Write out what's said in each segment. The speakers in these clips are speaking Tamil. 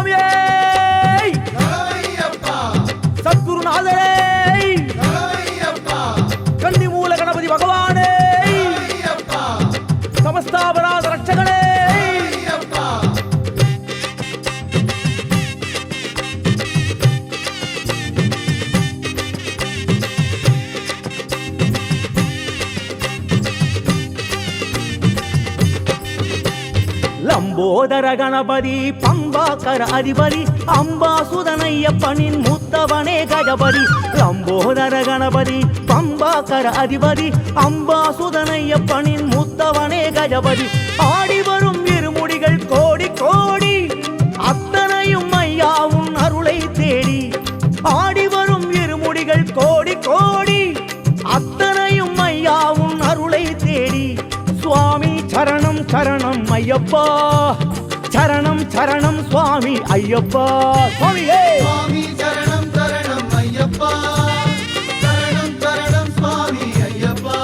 சுவாமியே சத்குருநாதரே கன்னிமூல கணபதி பகவானே சமஸ்தாபராத ரட்சகனே லம்போதர கணபதி பம்பாக்கர அதிபதி அம்பாசுதனையப்பனின் மூத்தவனே கஜபதி லம்போதர கணபதி பம்பாக்கர அதிபதி அம்பாசுதனையப்பனின் மூத்தவனே கஜபதி ஆடி வரும் இருமுடிகள் கோடி கோடி அத்தனையும் ஐயாவும் அருளை தேடி ஆடி வரும் இருமுடிகள் கோடி கோடி அத்தனையும் ஐயாவும் அருளை தேடி சுவாமி சரணம் சரணம் ஐயப்பா சரணம் சரணம் சுவாமி ஐயப்பா சுவாமியே சுவாமி சரணம் சரணம் ஐயப்பா சரணம் சரணம் சுவாமி ஐயப்பா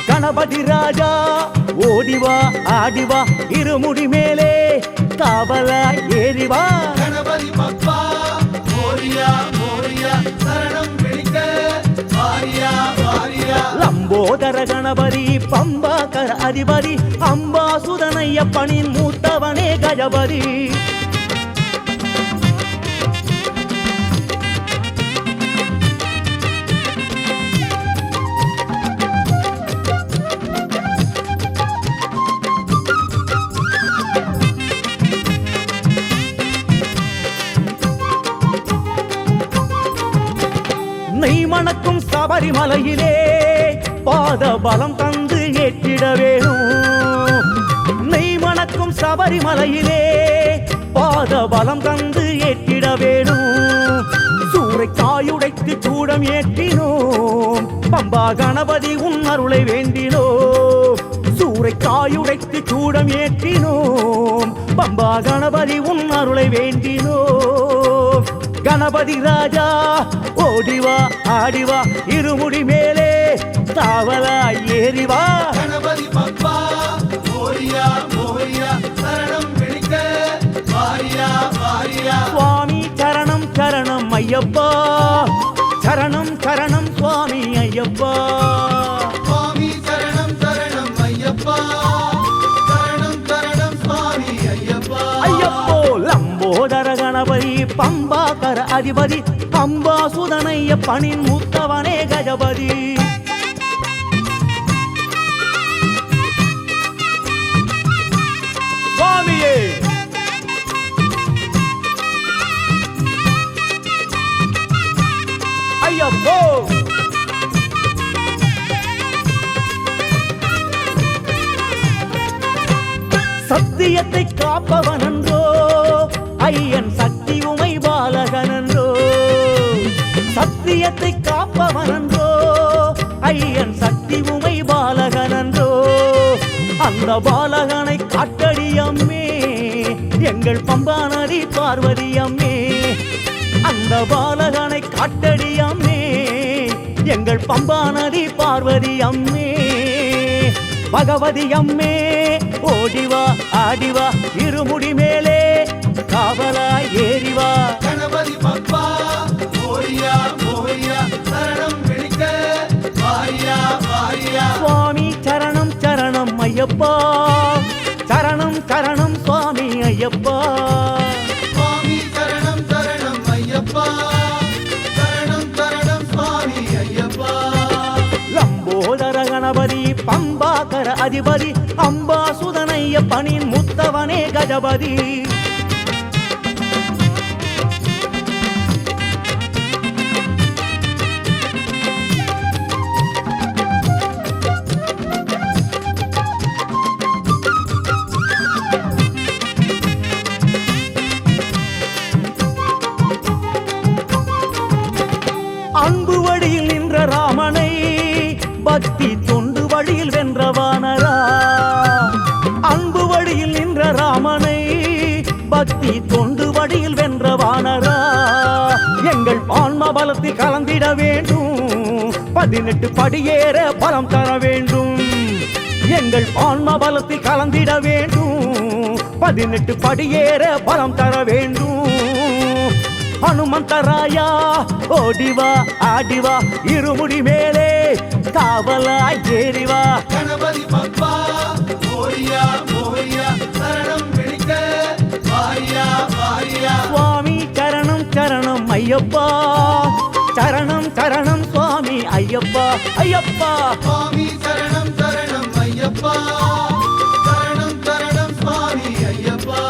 கணபதி ராஜா ஓடிவா ஆடிவா இருமுடி மேலே காவலா ஏறிவா கணபதி பப்பா மோரியா மோரியா சரணம் பிடிக்க வாரியா வாரியா லம்போதர கணபதி பம்பாக்கர அதிபதி அம்பாசுதனையப்பனின் மூத்தவனே கஜபதி நெய் மணக்கும் சபரிமலையிலே பாத பலம் தந்து ஏற்றிட வேணும் நெய் மணக்கும் சபரிமலையிலே பாத பலம் தந்து ஏற்றிட வேணும் சூறைக்காயுடைத்து சூடம் ஏற்றினோம் பம்பா கணபதி உன் அருளை வேண்டினோம் சூறைக்காயுடைத்து சூடம் ஏற்றினோம் பம்பா கணபதி உன் அருளை வேண்டினோம் கணபதி ராஜா ஓடிவா ஆடிவா இருமுடி மேலே காவலா ஏறிவா கணபதி பப்பா மோரியா மோரியா சரணம் பிடிக்க வாரியா வாரியா சுவாமி சரணம் சரணம் ஐயப்பா சரணம் சரணம் சுவாமி ஐயப்பா சுவாமி சரணம் சரணம் ஐயப்பா சரணம் சரணம் சுவாமி ஐயப்பா ஐயப்போ லம்போதர கணபதி பம்பாக்கர அதிபதி அம்பாசுதனையப்பனின் மூத்தவனே கஜபதி சுவாமியே ஐயப்போ சத்தியத்தை காப்பவனன்றோ ஐயன் சக்தி உமை பாலகனன்றோ சத்தியத்தை காப்பவனன்றோ ஐயன் சக்தி உமை பாலகனன்றோ அந்த பாலகனை காட்டடி அம்மே எங்கள் பம்பா நதி பார்வதி அம்மே அந்த பாலகனை காட்டடி அம்மே எங்கள் பம்பா நதி பார்வதி அம்மே பகவதி அம்மே ஓடிவா ஆடிவா இருமுடி மேலே காவலா ஏறிவா கணபதி பப்பா மோரியா மோரியா சரணம் பிடிக்க வாரியா வாரியா சுவாமி சரணம் சரணம் ஐயப்பா சரணம் சரணம் சுவாமி ஐயப்பா சுவாமி சரணம் சரணம் ஐயப்பா சரணம் சரணம் சுவாமி ஐயப்பா லம்போதர கணபதி பம்பாக்கர அதிபதி அம்பாசுதனையப்பனின் முத்தவனே கஜபதி அன்பு வழியில் நின்ற ராமனை பக்தி தொண்டு வழியில் வென்றவானரா அன்பு வழியில் நின்ற ராமனை பக்தி தொண்டு வழியில் வென்றவானரா எங்கள் ஆன்ம பலத்தில் கலந்திட வேண்டும் 18 படியேற பலம் தர வேண்டும் எங்கள் ஆன்ம பலத்தில் கலந்திட வேண்டும் 18 படியேற பலம் தர வேண்டும் ஹனுமந்தராயா ஓடிவா ஆடிவா இருமுடி மேலே காவலாய் ஏறிவா கணபதி பப்பா மோரியா மோரியா சரணம் விழிக்க வாரியா வாரியா சுவாமி சரணம் சரணம் ஐயப்பா சரணம் சரணம் சுவாமி ஐயப்பா ஐயப்பா சுவாமி சரணம் சரணம் ஐயப்பா சரணம் சரணம் சுவாமி ஐயப்பா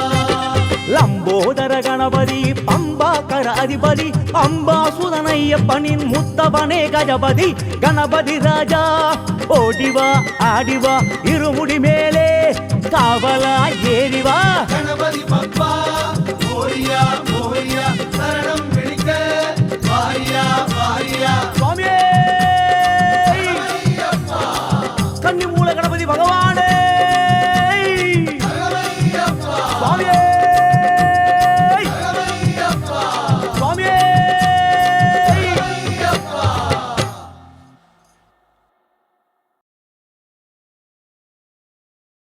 லம்போதர கணபதி பம்பாகர அதிபதி அம்பாசுதனையப்பனின் முத்தவனே கஜபதி கணபதி ராஜா ஓடிவா ஆடிவா இருமுடி மேலே காவலாய் ஏறிவா கணபதி